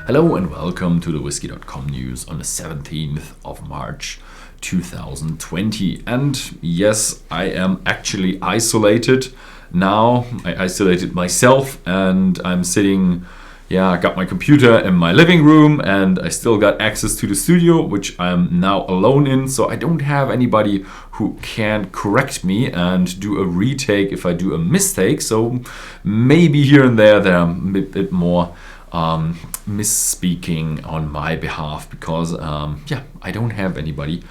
Hello and welcome to the Whisky.com news on the 17th of March 2020. And yes, I am actually isolated now. I isolated myself and I'm sitting, I got my computer in my living room and I still got access to the studio, which I'm now alone in. So I don't have anybody who can correct me and do a retake if I do a mistake. So maybe here and there are a bit more misspeaking on my behalf because I don't have anybody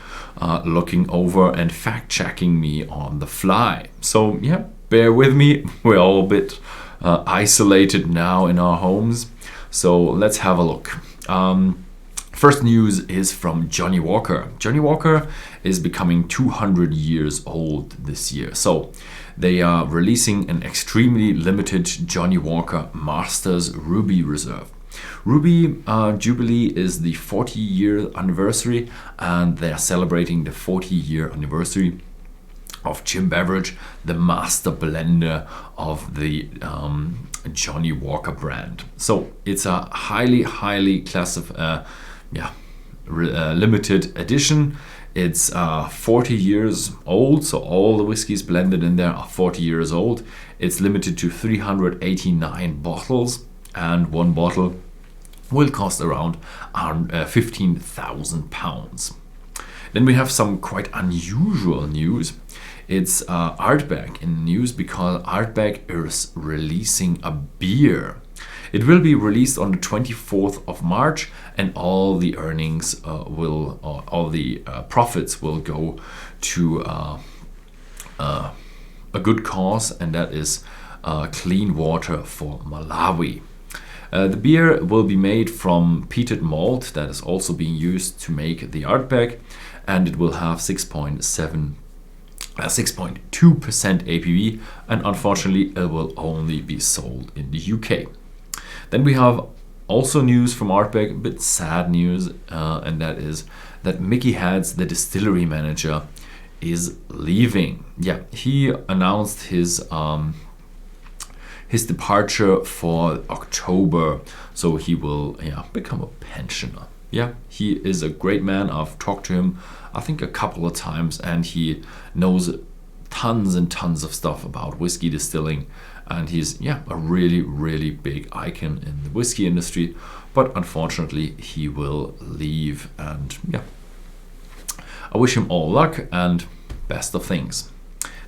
looking over and fact checking me on the fly. So bear with me. We're all a bit isolated now in our homes. So let's have a look. First news is from Johnnie Walker. Johnnie Walker is becoming 200 years old this year. So they are releasing an extremely limited Johnnie Walker Masters Ruby Reserve. Ruby Jubilee is the 40-year anniversary, and they are celebrating the 40-year anniversary of Jim Beveridge, the master blender of the Johnnie Walker brand. So it's a highly classified, limited edition. It's 40 years old, so all the whiskeys blended in there are 40 years old. It's limited to 389 bottles, and one bottle will cost around £15,000. Then we have some quite unusual news. It's Ardbeg in news because Ardbeg is releasing a beer. It will be released on the 24th of March, and all the earnings all the profits will go to a good cause, and that is clean water for Malawi. The beer will be made from peated malt that is also being used to make the Ardbeg, and it will have 6.2% ABV, and unfortunately it will only be sold in the UK. Then we have also news from Ardbeg, a bit sad news, and that is that Mickey Heads, the distillery manager, is leaving. He announced his departure for October, so he will become a pensioner. He is a great man. I've talked to him I think a couple of times, and he knows tons and tons of stuff about whiskey distilling, and he's a really big icon in the whiskey industry. But unfortunately he will leave, and I wish him all luck and best of things.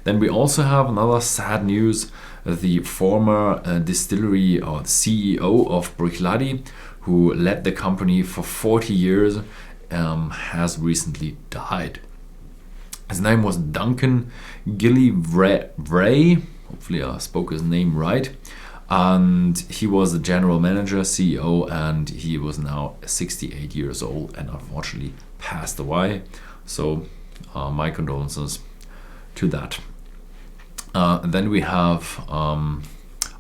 Then we also have another sad news. The former distillery or CEO of Bruichladdich, who led the company for 40 years, has recently died. His name was Duncan Gilley. Hopefully I spoke his name right. And he was the general manager, CEO, and he was now 68 years old and unfortunately passed away. So my condolences to that. Then we have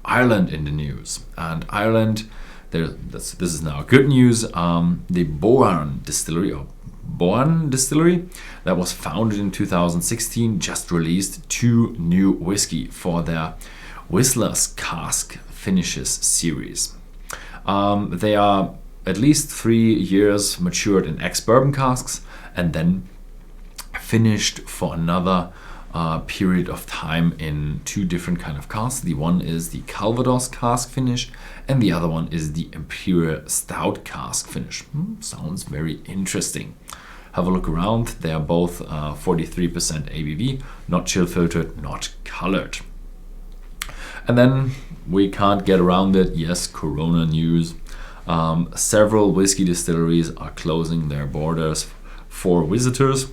Ireland in the news, and Ireland, this is now good news. The Bourne Distillery that was founded in 2016 just released 2 new whiskey for their Whistler's Cask finishes series. They are at least 3 years matured in ex-bourbon casks and then finished for another period of time in 2 different kind of casks. The one is the Calvados cask finish, and the other one is the Imperial Stout cask finish. Sounds very interesting. Have a look around. They are both 43% ABV, not chill filtered, not colored. And then we can't get around it. Yes, Corona news. Several whiskey distilleries are closing their borders for visitors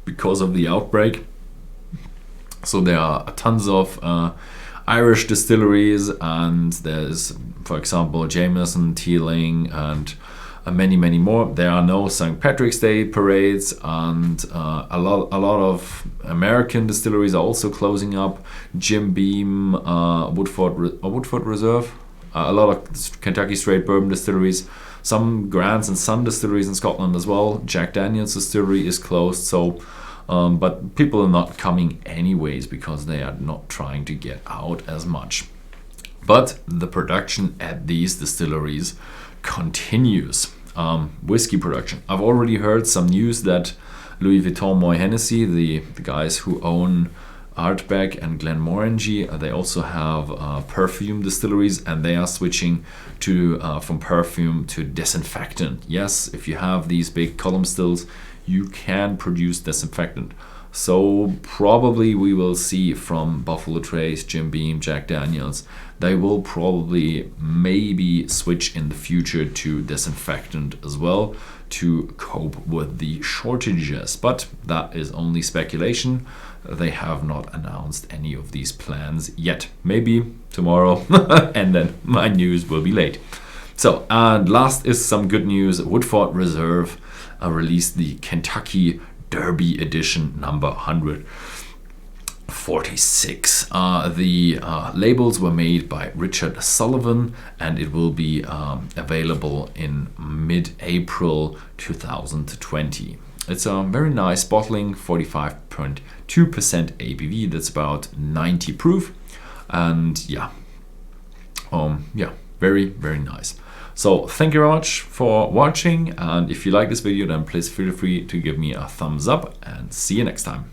because of the outbreak. So there are tons of Irish distilleries, and there's, for example, Jameson, Teeling, and many more. There are no St. Patrick's Day parades, and a lot of American distilleries are also closing up. Jim Beam, Woodford Reserve, a lot of Kentucky straight bourbon distilleries, some Grants and Sun distilleries in Scotland as well. Jack Daniel's distillery is closed, so but people are not coming anyways because they are not trying to get out as much. But the production at these distilleries continues. Whiskey production. I've already heard some news that Louis Vuitton Moët Hennessy, the guys who own Ardbeg and Glenmorangie, they also have perfume distilleries, and they are switching to from perfume to disinfectant. Yes, if you have these big column stills, you can produce disinfectant. So probably we will see from Buffalo Trace, Jim Beam, Jack Daniels, they will probably maybe switch in the future to disinfectant as well to cope with the shortages. But that is only speculation. They have not announced any of these plans yet. Maybe tomorrow, and then my news will be late. So, and last is some good news. Woodford Reserve released the Kentucky Derby edition number 146. The labels were made by Richard Sullivan, and it will be available in mid-April 2020. It's a very nice bottling, 45.2% ABV. That's about 90 proof, and yeah, very, very nice. So thank you very much for watching, and if you like this video, then please feel free to give me a thumbs up, and see you next time.